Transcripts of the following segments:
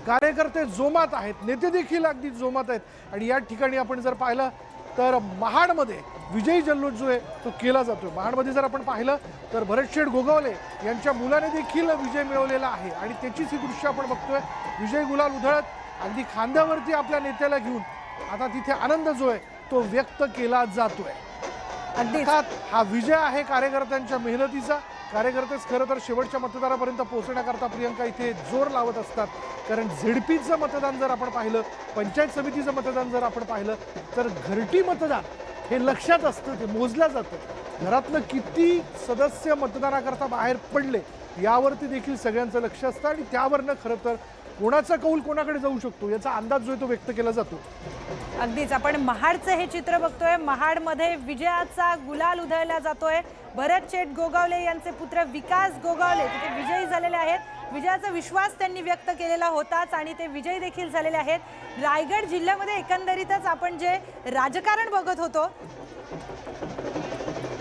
कार्यकर्ते जोमात आहेत, नेते देखील अगदी जोमात आहेत। आणि या ठिकाणी आपण जर पाहिलं तर महाडमध्ये विजयी जल्लोष जो आहे तो केला जातोय। महाडमध्ये जर आपण पाहिलं तर भरतशेठ गोगावले यांच्या मुलाने देखील विजय मिळवलेला आहे आणि त्याचीच ही दृश्य आपण बघतोय। विजय गुलाल उधळत अगदी खांद्यावरती आपल्या नेत्याला घेऊन आता तिथे आनंद जो आहे तो व्यक्त केला जातोय। अर्थात हा विजय आहे कार्यकर्त्यांच्या मेहनतीचा। कार्यकर्तेच खरं तर शेवटच्या मतदारापर्यंत पोहोचण्याकरता प्रियंका इथे जोर लावत असतात, कारण झेडपीचं मतदान जर आपण पाहिलं, पंचायत समितीचं मतदान जर आपण पाहिलं तर घरटी मतदान हे लक्षात असतं, ते मोजलं जातं। घरातनं किती सदस्य मतदानाकरता बाहेर पडले यावरती देखील सगळ्यांचं लक्ष असतं आणि त्यावरनं खरं तर कोणाचा कौल कोणाकडे जाऊ शकतो याचा अंदाज जो आहे तो व्यक्त केला जातो। अगदीच आपण महाडचं हे चित्र बघतोय। महाडमध्ये विजयाचा गुलाल उधळला जातोय। भरतशेठ गोगावले यांचे पुत्र विकास गोगावले तिथे विजयी झालेले आहेत। विजयाचा विश्वास त्यांनी व्यक्त केलेला होताच आणि ते विजयी देखील झालेले आहेत। रायगड जिल्ह्यामध्ये एकंदरीतच आपण जे राजकारण बघत होतो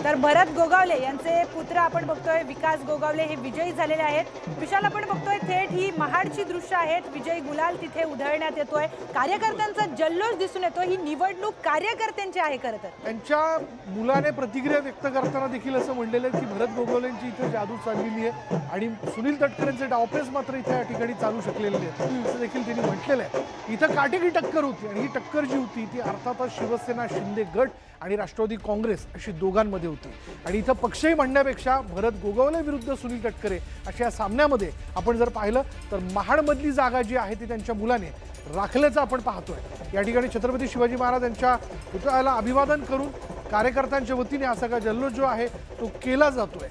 तर भरत गोगावले यांचे पुत्र आपण बघतोय विकास गोगावले हे विजयी झालेले आहेत। विशाल आपण बघतोय थेट ही महाडची दृश्य आहेत। विजय गुलाल तिथे उधळण्यात येतोय, कार्यकर्त्यांचा जल्लोष दिसून येतोय। ही निवडणूक कार्यकर्त्यांची आहे खरं तर। त्यांच्या मुलाने प्रतिक्रिया व्यक्त करताना देखील असं म्हणलेलं आहे की भरत गोगावलेंची इथे जादू चाललेली आहे आणि सुनील तटकरेंचे डावपेच मात्र इथे या ठिकाणी चालू शकलेले आहेत असं देखील त्यांनी म्हटलेलं आहे। इथं काटेकी टक्कर होती आणि ही टक्कर जी होती ती अर्थातच शिवसेना शिंदे गट आणि राष्ट्रवादी काँग्रेस अशी दोघांमध्ये होती आणि इथं पक्षही म्हणण्यापेक्षा भरत गोगावले विरुद्ध सुनील तटकरे अशा या सामन्यामध्ये आपण जर पाहिलं तर महाडमधली जागा जी आहे ती त्यांच्या मुलाने राखल्याचं आपण पाहतोय। या ठिकाणी छत्रपती शिवाजी महाराज यांच्या पुतळ्याला अभिवादन करून कार्यकर्त्यांच्या वतीने हा सगळा जल्लोष जो आहे तो केला जातोय।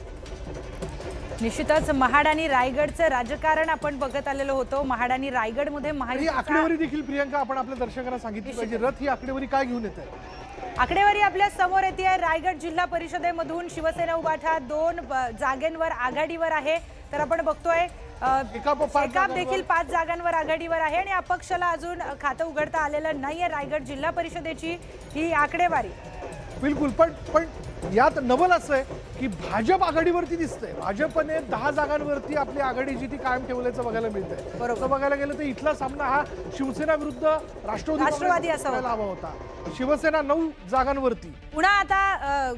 निश्चितच महाड आणि रायगडचं राजकारण आपण बघत आलेलो होतो। महाड आणि रायगडमध्ये आकडेवारी देखील प्रियंका आपण आपल्या दर्शकांना सांगितली पाहिजे। रथ ही आकडेवारी काय घेऊन येत आहे? आकडेवारी आपल्या समोर येते। रायगड जिल्हा परिषदेमधून शिवसेना उभाठा 2 जागांवर आघाडीवर आहे। तर आपण बघतोय एकाप देखील 5 जागांवर आघाडीवर आहे आणि अपक्षाला अजून खातं उघडता आलेलं नाहीये। रायगड जिल्हा परिषदेची ही आकडेवारी बिलकुल पण यात नवल असं आहे की भाजप आघाडीवरती दिसतंय। भाजपने 10 जागांवरती आपली आघाडी जी ती कायम ठेवल्याचं बघायला मिळतंय। बरोबर बघायला गेलं तर इथला सामना हा शिवसेना विरुद्ध राष्ट्रवादी असायला हवा होता। शिवसेना 9 जागांवरती। पुन्हा आता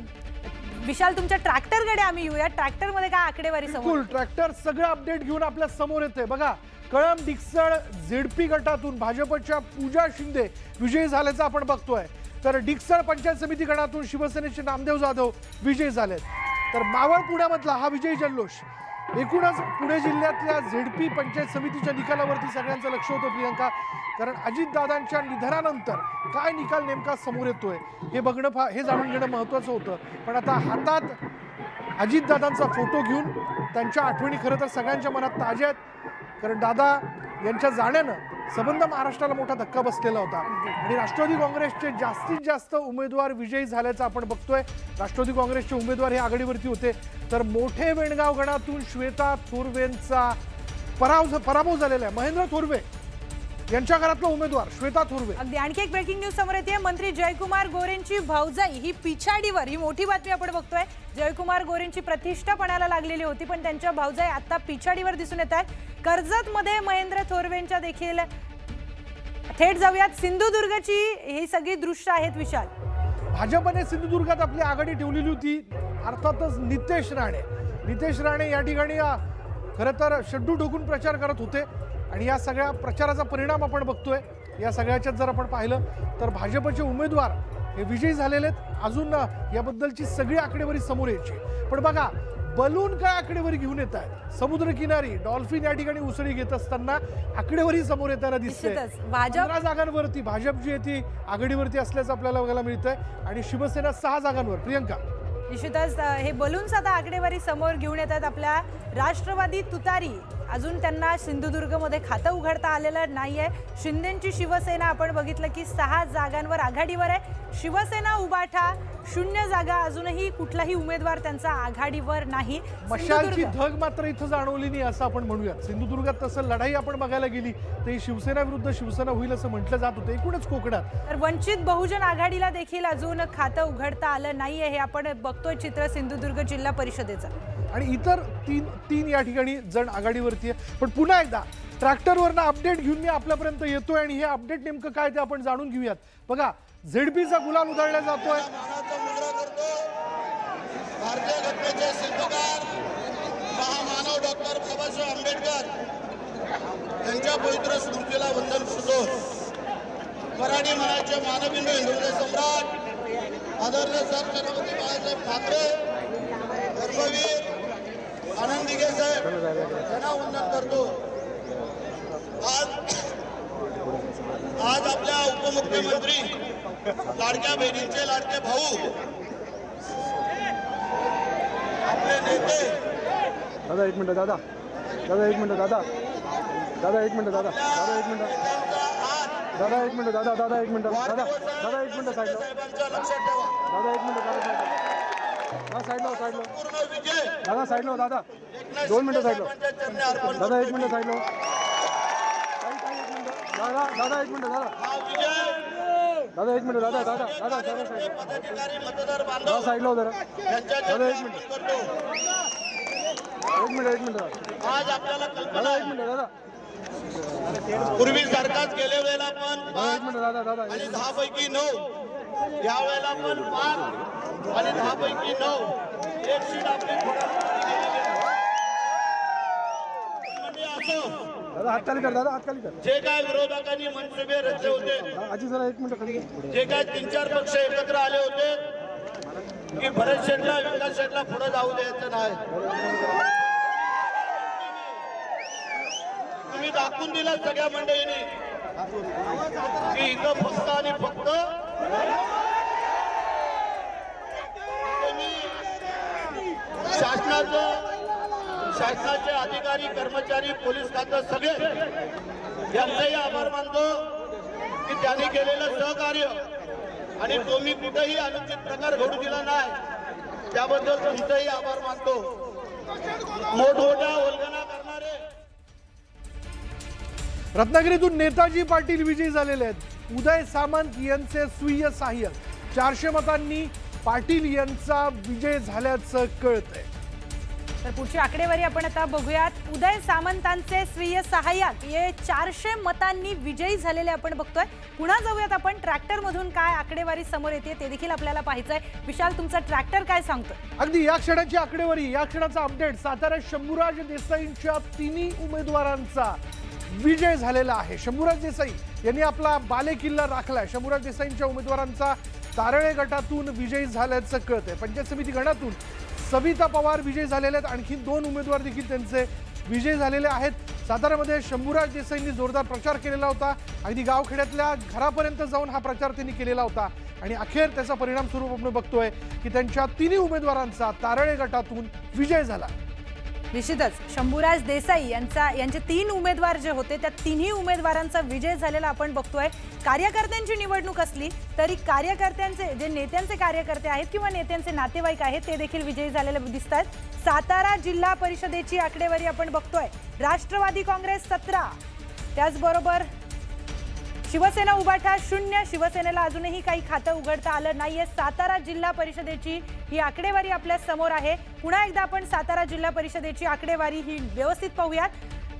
विशाल तुमच्या ट्रॅक्टरकडे आम्ही येऊया। ट्रॅक्टरमध्ये काय आकडेवारी समोर? बिलकुल ट्रॅक्टर सगळं अपडेट घेऊन आपल्या समोर येते। बघा कळंब डिक्सळ झेडपी गटातून भाजपच्या पूजा शिंदे विजयी झाल्याचं आपण बघतोय। तर डिक्सळ पंचायत समिती गणातून शिवसेनेचे नामदेव जाधव विजयी झालेत। तर मावळ पुण्यामधला हा विजयी जल्लोष एकूणच पुणे जिल्ह्यातल्या झेडपी पंचायत समितीच्या निकालावरती सगळ्यांचं लक्ष होतं प्रियंका, कारण अजितदादांच्या निधनानंतर काय निकाल नेमका समोर येतोय हे बघणं हे जाणून घेणं महत्त्वाचं होतं। पण आता हातात अजितदादांचा फोटो घेऊन त्यांच्या आठवणी खरं तर सगळ्यांच्या मनात ताज्या आहेत, कारण दादा यांच्या जाण्यानं संबंध महाराष्ट्राला मोठा धक्का बसलेला होता आणि राष्ट्रवादी काँग्रेसचे जास्तीत जास्त उमेदवार विजयी झाल्याचं आपण बघतोय। राष्ट्रवादी काँग्रेसचे उमेदवार हे आघाडीवरती होते। तर मोठे वेणगाव गणातून श्वेता थोरवेंचा पराभव झालेला आहे। महेंद्र थोरवे यांच्या घरातला उमेदवार श्वेता थोरवे। अगदी आणखी एक ब्रेकिंग न्यूज समोर येते। मंत्री जयकुमार गोरेंची भाऊजाई ही पिछाडीवर, ही मोठी बातमी आपण बघतोय। जयकुमार गोरेंची प्रतिष्ठा पणाला लागलेली होती पण त्यांच्या भाऊजाई आता पिछाडीवर दिसून येत आहेत। कर्जत मध्ये महेंद्र थोरवेंच्या देखील थेट जाऊयात सिंधुदुर्गची ही सगळी दृश्य आहेत। विशाल भाजपने सिंधुदुर्गात आपली आघाडी ठेवलेली होती। अर्थातच नितेश राणे या ठिकाणी खरं तर शड्डू ठोकून प्रचार करत होते आणि या सगळ्या प्रचाराचा परिणाम आपण बघतोय। या सगळ्याच्यात जर आपण पाहिलं तर भाजपचे उमेदवार हे विजयी झालेले आहेत। अजून याबद्दलची सगळी आकडेवारी समोर यायची, पण बघा बलून काय आकडेवारी घेऊन येत आहेत। समुद्रकिनारी डॉल्फिन या ठिकाणी उसळी घेत असताना आकडेवारी समोर येताना दिसते। 15 जागांवरती भाजप जी आहे ती आघाडीवरती असल्याचं आपल्याला बघायला मिळतंय आणि शिवसेना 6 जागांवर। प्रियंका निश्चितच हे बलून्स आता आकडेवारी समोर घेऊन येतात। आपल्या राष्ट्रवादी तुतारी अजून त्यांना सिंधुदुर्गमध्ये खातं उघडता आलेलं नाहीये। शिंदेंची शिवसेना आपण बघितलं की 6 जागांवर आघाडीवर आहे। शिवसेना उभाठा 0 जागा, अजूनही कुठलाही उमेदवार त्यांचा आघाडीवर नाही। मशालची धग मात्र इथं जाणवली नाही असं आपण म्हणूयात। सिंधुदुर्गात तसं लढाई आपण बघायला गेली तर शिवसेना विरुद्ध शिवसेना होईल असं म्हटलं जात होतं एकूणच कोकणात। तर वंचित बहुजन आघाडीला देखील अजून खातं उघडता आलं नाहीये, हे आपण बघतोय चित्र सिंधुदुर्ग जिल्हा परिषदेचं। आणि इतर तीन या ठिकाणी जण आघाडीवरती आहे. पण पुन्हा एकदा ट्रॅक्टरवरनं अपडेट घेऊन मी आपल्यापर्यंत येतोय आणि हे अपडेट नेमकं काय ते आपण जाणून घेऊयात. बघा, झेडपीचा गुलाल उधळला जातोय. भारतीय घटनेचे शिल्पकार महामानव डॉक्टर बाबासाहेब आंबेडकर यांच्या पवित्र स्मृतीला वंदन करतो. मराठी मनाचे मानबिंदू हिंदुत्व सम्राट आदरणीय सर छत्रपती बाळासाहेब ठाकरे, धर्मवीर आनंद दिघे साहेब यांना वंदन करतो. आज आपल्या उपमुख्यमंत्री लाडक्या बहिणींचे लाडके भाऊ आपले नेते दादा एक मिनिट दादा एक मिनिट दादा एक मिनिट दादा एक मिनिट एक मिनिट दादा एक मिनिट एक मिनिट साईडला साहेबांच्या लक्षात ठेवा. एक मिनिट साईडला पूर्ण विजय साईडला दादा 2 मिनिटं साईडला साहेबांच्या चरणी अर्पण दादा एक करतो. मिनिट साईडला दादा एक मिनिट हा विजय एक मिनिट साईडला पदाधिकारी मतदार बांधव साईडला जरा यांच्या दादा, चरणी एक मिनिट. अर्पण करतो. एक मिनिट आज आपल्याला कल्पना दादा एक आहे, मिनिट दादा पूर्वी सारखाच गेल्या वेळेला पण एक मिनिट दादा आणि 10 पैकी 9 या वेळेला पण 5 आणि 10 पैकी 9 एक सीट आपली म्हणजे असं दादा हात खाली कर दादा हात खाली कर जे काय विरोधकांनी मनसुबे रचले होते, आजी जरा एक मिनिट खाली जे काय 3-4 पक्ष एकत्र आले होते की भरत शेठला विकास शेठला पुढे जाऊ द्यायचं नाही, तुम्ही दाखवून दिला सगळ्या मंडळींनी की इथं फक्त आणि फक्त शासनाचे अधिकारी कर्मचारी पोलीस खातं सगळे यांचंही आभार मानतो की त्यांनी केलेलं सहकार्य आणि तुम्ही कुठेही अनुचित प्रकार घडू दिला नाही त्याबद्दल तुमचंही आभार मानतो. मोठमोठ्या वल्गना करणारे रत्नागिरीतून नेताजी पाटील विजयी झालेले आहेत. उदय सामंत यांचे स्वीय सहाय्यक 400 मतांनी पाटील यांचा विजय झाल्याचं कळतंय. तर पुढची आकडेवारी आपण आता बघूयात. उदय सामंतांचे स्वीय सहाय्यक हे 400 मतांनी विजयी झालेले आपण बघतोय. पुन्हा जाऊयात आपण ट्रॅक्टर मधून काय आकडेवारी समोर येते ते देखील आपल्याला पाहायचंय. विशाल, तुमचा ट्रॅक्टर काय सांगतोय? अगदी या क्षणाची आकडेवारी, या क्षणाचा अपडेट. साताऱ्यात शंभूराज देसाईंच्या तिन्ही उमेदवारांचा विजय झालेला आहे. शंभूराज देसाई यांनी आपला बालेकिल्ला राखलाय. शंभूराज देसाईंच्या उमेदवारांचा तारळे गटातून विजयी झाल्याचं कळतंय. पंचायत समिती गणातून सविता पवार विजयी झालेले आहेत. आणखी 2 उमेदवार देखील त्यांचे विजयी झालेले आहेत. साताऱ्यामध्ये शंभूराज देसाईंनी जोरदार प्रचार केलेला होता. अगदी गावखेड्यातल्या घरापर्यंत जाऊन हा प्रचार त्यांनी केलेला होता आणि अखेर त्याचा परिणाम स्वरूप आपण बघतोय की त्यांच्या तिन्ही उमेदवारांचा तारळे गटातून विजय झाला. निश्चितच शंभूराज देसाई यांचे 3 उमेदवार जे होते त्या तिन्ही उमेदवारांचा विजय झालेला आपण बघतोय. कार्यकर्त्यांची निवडणूक असली तरी कार्यकर्त्यांचे जे नेत्यांचे कार्यकर्ते आहेत किंवा नेत्यांचे नातेवाईक आहेत ते देखील विजयी झालेले दिसत आहेत. सातारा जिल्हा परिषदेची आकडेवारी आपण बघतोय. राष्ट्रवादी काँग्रेस 17, त्याचबरोबर शिवसेना उभाठा 0. शिवसेनेला अजूनही काही खातं उघडता आलं नाहीये. सातारा जिल्हा परिषदेची ही आकडेवारी आपल्या समोर आहे. पुन्हा एकदा आपण सातारा जिल्हा परिषदेची आकडेवारी ही व्यवस्थित पाहूयात.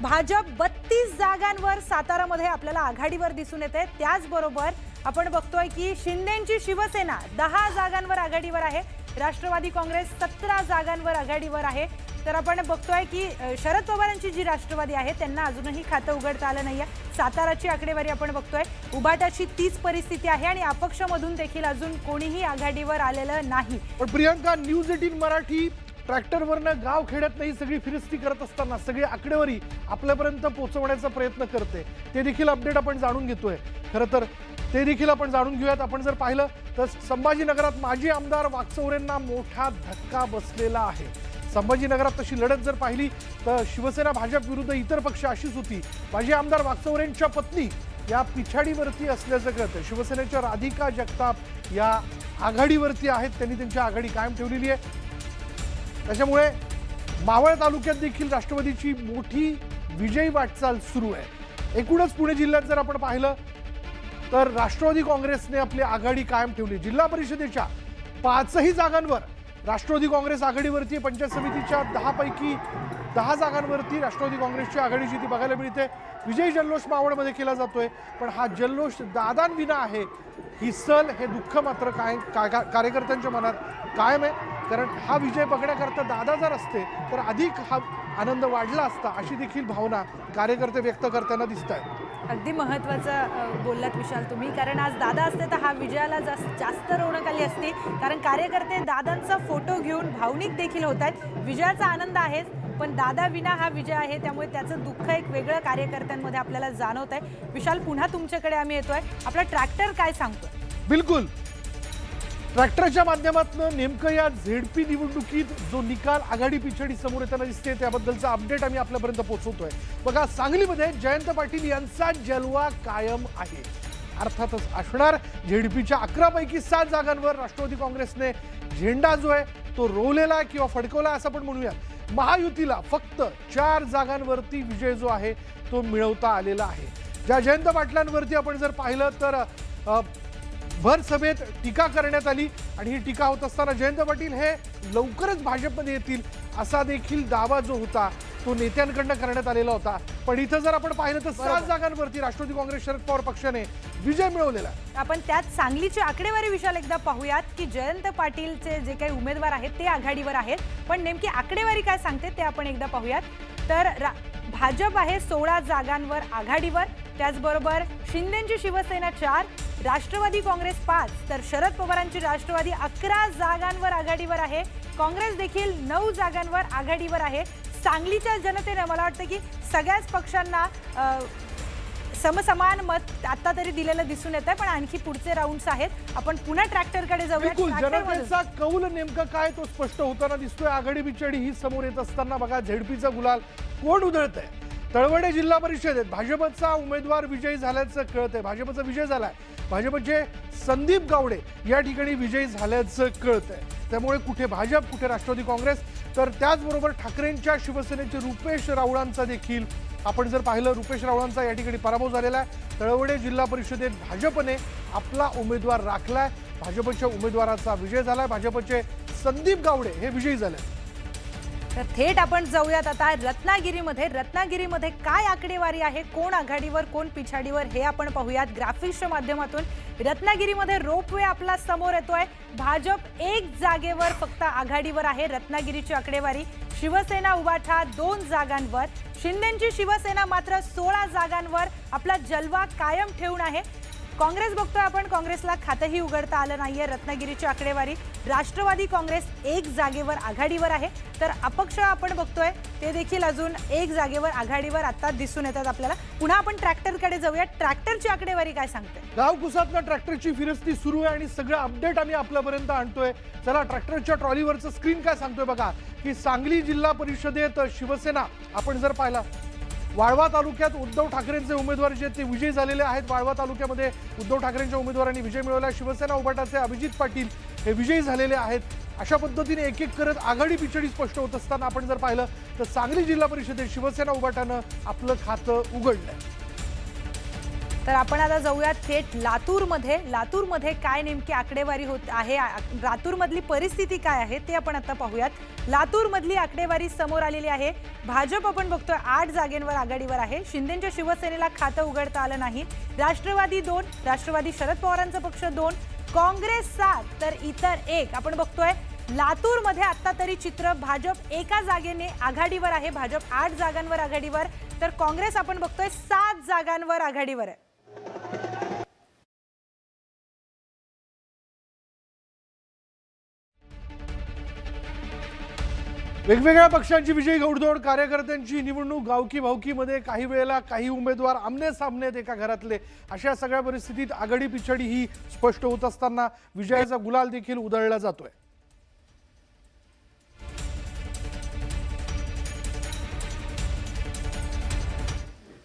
भाजप 32 जागांवर सातारामध्ये आपल्याला आघाडीवर दिसून येते. त्याचबरोबर आपण बघतोय की शिंदेची शिवसेना 10 जागांवर आघाडीवर आहे. राष्ट्रवादी काँग्रेस 17 जागांवर आघाडीवर आहे. तर आपण बघतोय की शरद पवारांची जी राष्ट्रवादी आहे त्यांना अजूनही खातं उघडता आलं नाहीये. साताराची आकडेवारी आपण बघतोय. उभाटाची तीच परिस्थिती आहे आणि अपक्षमधून देखील अजून कोणीही आघाडीवर आलेलं नाही. पण प्रियंका, न्यूज 18 मराठी ट्रॅक्टरवरनं गाव खेड्यात नाही सगळी फिरस्ती करत असताना सगळी आकडेवारी आपल्यापर्यंत पोहोचवण्याचा प्रयत्न करते. ते देखील अपडेट आपण जाणून घेतोय. खरं तर ते देखील आपण जाणून घेऊयात. आपण जर पाहिलं तर संभाजीनगरात माजी आमदार वाकचौरेंना मोठा धक्का बसलेला आहे. संभाजीनगरात तशी लढत जर पाहिली तर शिवसेना भाजप विरुद्ध इतर पक्ष अशीच होती. माजी आमदार वाकचौरेंच्या पत्नी या पिछाडीवरती असल्याचं कळतं. शिवसेनेच्या राधिका जगताप या आघाडीवरती आहेत. त्यांनी त्यांची आघाडी कायम ठेवलेली आहे. त्याच्यामुळे मावळ तालुक्यात देखील राष्ट्रवादीची मोठी विजयी वाटचाल सुरू आहे. एकूणच पुणे जिल्ह्यात जर आपण पाहिलं तर राष्ट्रवादी काँग्रेसने आपली आघाडी कायम ठेवली. जिल्हा परिषदेच्या 5ही जागांवर राष्ट्रवादी काँग्रेस आघाडीवरती पंचायत समितीच्या 10 पैकी 10 जागांवरती राष्ट्रवादी काँग्रेसची आघाडीची ती बघायला मिळते। विजय जल्लोष मावळमध्ये केला जातोय, पण हा जल्लोष दादांविना आहे ही सल, हे दुःख मात्र कार्यकर्त्यांच्या मनात कायम आहे। कारण हा विजय बघण्याकरता दादा जर असते तर अधिक हा आनंद वाढला असता, अशी देखील भावना कार्यकर्ते व्यक्त करताना दिसत आहेत। अगदी महत्त्वाचं बोललात विशाल तुम्ही, कारण आज दादा असते तर हा विजयाला जास्त रौनक आली असती। कारण कार्यकर्ते दादांचा फोटो घेऊन भावनिक देखील होत आहेत। विजयाचा आनंद आहेच, पण दादा विना हा विजय आहे, त्यामुळे त्याचं दुःख एक वेगळं कार्यकर्त्यांमध्ये आपल्याला जाणवत आहे। विशाल, पुन्हा तुमच्याकडे आम्ही येतोय, आपला ट्रॅक्टर काय सांगतोय? बिलकुल, ट्रॅक्टरच्या माध्यमातून नेमकं या झेडपी निवडणुकीत जो निकाल आघाडी पिछाडी समोर येताना दिसते त्याबद्दलचा अपडेट आम्ही आपल्यापर्यंत पोहोचवतोय। बघा, सांगलीमध्ये जयंत पाटील यांचा जलवा कायम आहे। अर्थातच असणार झेडपीच्या 11 पैकी 7 जागांवर राष्ट्रवादी काँग्रेसने झेंडा जो आहे तो रोवलेला किंवा फडकवला असं पण म्हणूया। महायुतीला फक्त 4 जागांवरती विजय जो आहे तो मिळवता आलेला आहे। ज्या जयंत पाटलांवरती आपण जर पाहिलं तर भर सभेत टीका करण्यात आली आणि ही टीका होत असताना जयंत पाटील हे लवकरच भाजपमध्ये येतील असा देखील दावा जो होता तो नेत्यांकडनं करण्यात आलेला होता। पण इथं जर आपण पाहिलं तर 7 जागांवरती राष्ट्रवादी काँग्रेस शरद पवार पक्षाने विजय मिळवलेला आहे। आपण त्यात सांगलीची आकडेवारी विशाल एकदा पाहूयात की जयंत पाटीलचे जे काही उमेदवार आहेत ते आघाडीवर आहेत, पण नेमकी आकडेवारी काय सांगते ते आपण एकदा पाहूयात। तर भाजप आहे 16 जागांवर आघाडीवर, त्याचबरोबर शिंदेची शिवसेना 4, राष्ट्रवादी काँग्रेस 5, तर शरद पवारांची राष्ट्रवादी 11 जागांवर आघाडीवर आहे। काँग्रेस देखील 9 जागांवर आघाडीवर आहे। सांगलीच्या जनतेने मला वाटतं की सगळ्याच पक्षांना समसमान मत आता तरी दिलेलं दिसून येत आहे, पण आणखी पुढचे राऊंड्स आहेत। आपण पुन्हा ट्रॅक्टरकडे जाऊया। जनतेचा कौल नेमका काय तो स्पष्ट होताना दिसतोय। आघाडी बिछाडी ही समोर येत असताना बघा झेडपीचा गुलाल कोण उधळत आहे। तळवडे जिल्हा परिषदेत भाजपचा उमेदवार विजयी झाल्याचं कळतंय। भाजपचा विजय झालाय, भाजपचे संदीप गावडे या ठिकाणी विजयी झाल्याचं कळतंय। त्यामुळे कुठे भाजप कुठे राष्ट्रवादी काँग्रेस, तर त्याचबरोबर ठाकरेंच्या शिवसेनेचे रुपेश रावळांचा देखील आपण जर पाहिलं रुपेश रावळांचा या ठिकाणी पराभव झालेला आहे। तळवडे जिल्हा परिषदेत भाजपने आपला उमेदवार राखलाय, भाजपच्या उमेदवाराचा विजय झालाय। भाजपचे संदीप गावडे हे विजयी झाले। तर थेट आपण जाऊयात आता रत्नागिरीमध्ये काय आकडेवारी आहे, कोण आघाडीवर कोण पिछाडीवर हे आपण पाहूयात ग्राफिक्सच्या माध्यमातून। रत्नागिरीमध्ये रोपवे आपला समोर येतोय। भाजप 1 जागेवर फक्त आघाडीवर आहे। रत्नागिरीची आकडेवारी शिवसेना उभाठा 2 जागांवर, शिंदेची शिवसेना मात्र 16 जागांवर आपला जलवा कायम ठेवून आहे। काँग्रेस बघतोय आपण, काँग्रेसला खातंही उघडता आलं नाहीये। रत्नागिरीची आकडेवारी राष्ट्रवादी काँग्रेस 1 जागेवर आघाडीवर आहे, तर अपक्ष आपण बघतोय ते देखील अजून 1 जागेवर आघाडीवर आता दिसून येतात आपल्याला। पुन्हा आपण ट्रॅक्टरकडे जाऊया। ट्रॅक्टरची आकडेवारी काय सांगते? गाव कुसातनं ट्रॅक्टरची फिरस्ती सुरू आहे आणि सगळं अपडेट आम्ही आपल्यापर्यंत आणतोय। चला, ट्रॅक्टरच्या ट्रॉलीवरचं स्क्रीन काय सांगतोय बघा की सांगली जिल्हा परिषदेत शिवसेना आपण जर पाहिला, वाळवा तालुक्यात उद्धव ठाकरेंचे उमेदवार जे ते विजयी झालेले आहेत। वाळवा तालुक्यामध्ये उद्धव ठाकरेंच्या उमेदवारांनी विजय मिळवला। शिवसेना उभाटाचे अभिजित पाटील हे विजयी झालेले आहेत। अशा पद्धतीने एक एक करत आघाडी पिछाडी स्पष्ट होत असताना आपण जर पाहिलं तर सांगली जिल्हा परिषदेत शिवसेना उभाटानं आपलं खातं उघडलंय। तर आपण आता जाऊयात थेट लातूरमध्ये काय नेमकी आकडेवारी होत आहे, लातूरमधली परिस्थिती काय आहे ते आपण आता पाहूयात। लातूरमधली आकडेवारी समोर आलेली आहे। भाजप आपण बघतोय 8 जागेंवर आघाडीवर आहे। शिंदेच्या शिवसेनेला खातं उघडता आलं नाही। राष्ट्रवादी 2, राष्ट्रवादी शरद पवारांचा पक्ष 2, काँग्रेस 7, तर इतर 1 आपण बघतोय। लातूरमध्ये आता तरी चित्र भाजप 1 जागेने आघाडीवर आहे। भाजप 8 जागांवर आघाडीवर, तर काँग्रेस आपण बघतोय 7 जागांवर आघाडीवर आहे। वेगवेगळ्या पक्षांची विजयी घौडदौड, कार्यकर्त्यांची निवडणूक, गावकी भावकीमध्ये काही वेळेला काही उमेदवार आमने सामने एका घरातले, अशा सगळ्या परिस्थितीत आघाडी पिछाडी ही स्पष्ट होत असताना विजयाचा गुलाल देखील उधळला जातोय।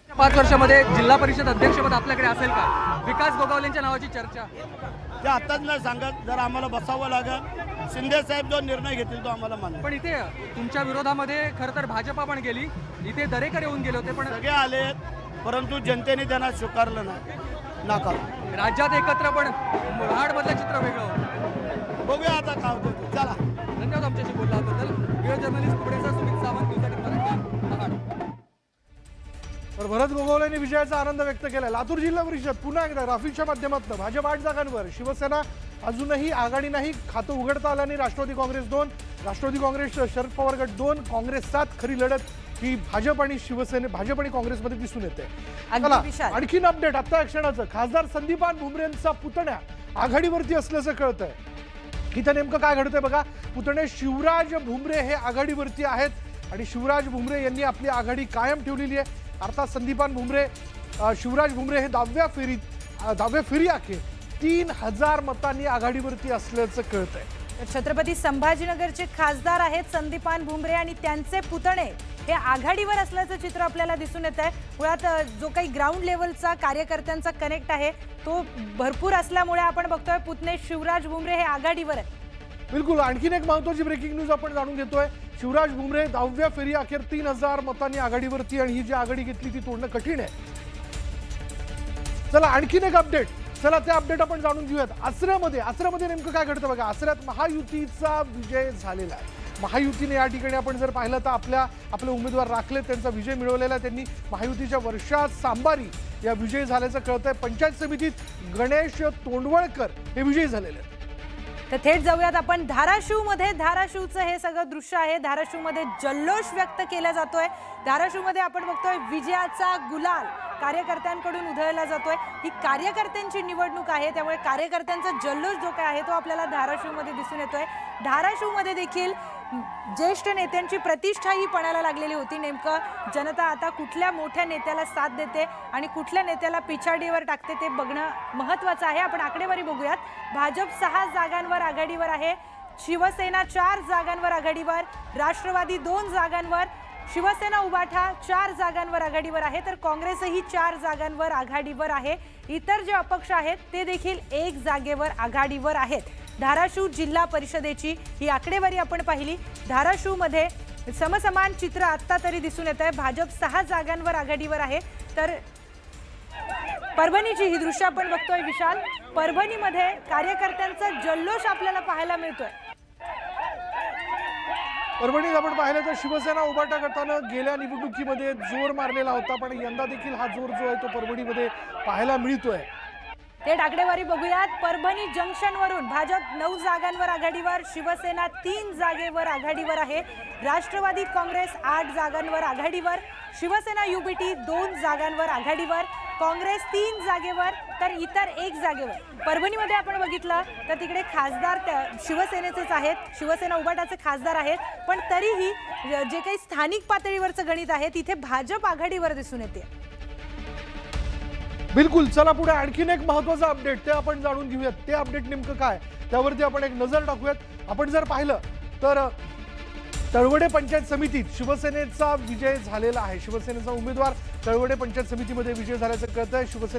5 वर्षामध्ये जिल्हा परिषद अध्यक्षपद आपल्याकडे असेल का? विकास गोगावलेंच्या नावाची चर्चा ते आताच नाही सांगत, जर आम्हाला बसावं लागेल, शिंदे साहेब जो निर्णय घेतील तो आम्हाला मान्य। पण इथे तुमच्या विरोधामध्ये खरं तर भाजपा पण गेली, इथे दरेकर येऊन गेले होते, पण सगळे आले परंतु जनतेने त्यांना स्वीकारलं नाही, नाकार। राज्यात एकत्र पण महाडमधलं चित्र वेगळं होतं। बघूया आता काय होतं। चला। धन्यवाद आमच्याशी बोलल्याबद्दल. व्हिडिओ जर्नलिस्ट कुबडेचा सुमित सावंत, न्यूज 18 मराठी, महाड. तर भरत गोगावले यांनी विजयाचा आनंद व्यक्त केला. लातूर जिल्हा परिषद पुन्हा एकदा राफीच्या माध्यमातून भाजप 8 जागांवर, शिवसेना अजूनही आघाडी नाही. खातं उघडता आलं नाही. राष्ट्रवादी काँग्रेस 2, राष्ट्रवादी काँग्रेस शरद पवार गट 2, काँग्रेस 7. खरी लढत ही भाजप आणि भाजप आणि काँग्रेसमध्ये दिसून येते. अगदी चला, विशाल. आणखीन अपडेट आता या क्षणाचं. खासदार संदीपान भुमरेंचा पुतण्या आघाडीवरती असल्याचं कळतंय. इथं नेमकं काय घडतंय बघा. पुतणे शिवराज भुमरे हे आघाडीवरती आहेत आणि शिवराज भुमरे यांनी आपली आघाडी कायम ठेवलेली आहे. अर्थात संदीपान भुमरे, शिवराज भुमरे हे दहाव्या फेरी अखेर 3000 मतांनी आघाडीवरती असल्याचं कळतंय. छत्रपती संभाजीनगरचे खासदार आहेत संदीपान भुमरे आणि त्यांचे पुतणे हे आघाडीवर असल्याचं चित्र आपल्याला दिसून येत आहे. मुळात जो काही ग्राउंड लेवलचा कार्यकर्त्यांचा कनेक्ट आहे तो भरपूर असल्यामुळे आपण बघतोय पुतणे शिवराज भुमरे हे आघाडीवर आहेत. बिलकुल. आणखीन एक महत्त्वाची ब्रेकिंग न्यूज आपण जाणून घेतोय. शिवराज भुमरे 10व्या फेरी अखेर 3000 मतांनी आघाडीवरती आणि ही जी आघाडी घेतली ती तोडणं कठीण आहे. चला आणखीन एक अपडेट. चला ते अपडेट आपण जाणून घेऊयात. आसऱ्यामध्ये नेमकं काय घडतं बघा. आसऱ्यात महायुतीचा विजय झालेला आहे. महायुतीने या ठिकाणी आपण जर पाहिलं तर आपले उमेदवार राखले, त्यांचा विजय मिळवलेला. त्यांनी महायुतीच्या वर्षा सांबारी या विजयी झाल्याचं कळतंय. पंचायत समितीत गणेश तोंडवळकर हे विजयी झालेले आहेत. तर थेट जाऊयात आपण धाराशिवमध्ये. धाराशिवचं हे सगळं दृश्य आहे. धाराशिवमध्ये जल्लोष व्यक्त केला जातोय. धाराशिवमध्ये आपण बघतोय विजयाचा गुलाल कार्यकर्त्यांकडून उधळला जातोय. ही कार्यकर्त्यांची निवडणूक आहे, त्यामुळे कार्यकर्त्यांचा जल्लोष जो काय आहे तो आपल्याला धाराशिवमध्ये दिसून येतोय. धाराशिवमध्ये देखील ज्येष्ठ नेत्यांची प्रतिष्ठा ही पणाला लागलेली होती. नेमकं जनता आता कुठल्या मोठ्या नेत्याला साथ देते आणि कुठल्या नेत्याला पिछाडीवर टाकते ते बघणं महत्त्वाचं आहे. आपण आकडेवारी बघूयात. भाजप 6 जागांवर आघाडीवर आहे. शिवसेना 4 जागांवर आघाडीवर, राष्ट्रवादी 2 जागांवर, शिवसेना उभाठा 4 जागांवर आघाडीवर आहे, तर काँग्रेसही 4 जागांवर आघाडीवर आहे. इतर जे अपक्ष आहेत ते देखील 1 जागेवर आघाडीवर आहेत. धाराशिव जिल्हा परिषदेची ही आकडेवारी आपण पाहिली. धाराशिवमध्ये समसमान चित्र आत्ता तरी दिसून येत आहे. भाजप 6 जागांवर आघाडीवर आहे. तर परभणीची ही दृश्य आपण बघतोय विशाल. परभणीमध्ये कार्यकर्त्यांचा जल्लोष आपल्याला पाहायला मिळतोय. परभणीत आपण पाहिलं तर शिवसेना उभाटा गटानं गेल्या निवडणुकीमध्ये जोर मारलेला होता, पण यंदा देखील हा जोर जो आहे तो परभणीमध्ये पाहायला मिळतोय. थेट आकडेवारी बघूयात. परभणी जंक्शनवरून भाजप 9 जागांवर आघाडीवर, शिवसेना 3 जागेवर आघाडीवर आहे, राष्ट्रवादी काँग्रेस 8 जागांवर आघाडीवर, शिवसेना युबीटी 2 जागांवर आघाडीवर, काँग्रेस 3 जागेवर, तर इतर 1 जागेवर. परभणीमध्ये आपण बघितलं तर तिकडे खासदार शिवसेनेचेच आहेत, शिवसेना उभाटाचे खासदार आहेत, पण तरीही जे काही स्थानिक पातळीवरचं गणित आहे तिथे भाजप आघाडीवर दिसून येते. बिलकुल. चला पुढे आणखीन एक महत्त्वाचं अपडेट ते आपण जाणून घेऊयात. ते अपडेट नेमकं काय त्यावरती आपण एक नजर टाकूयात. आपण जर पाहिलं तर तळवडे पंचायत समितीत शिवसेनेचा विजय झालेला आहे. शिवसेनेचा उमेदवार तळवडे पंचायत समितीमध्ये विजय झाल्याचं कळतंय. शिवसेने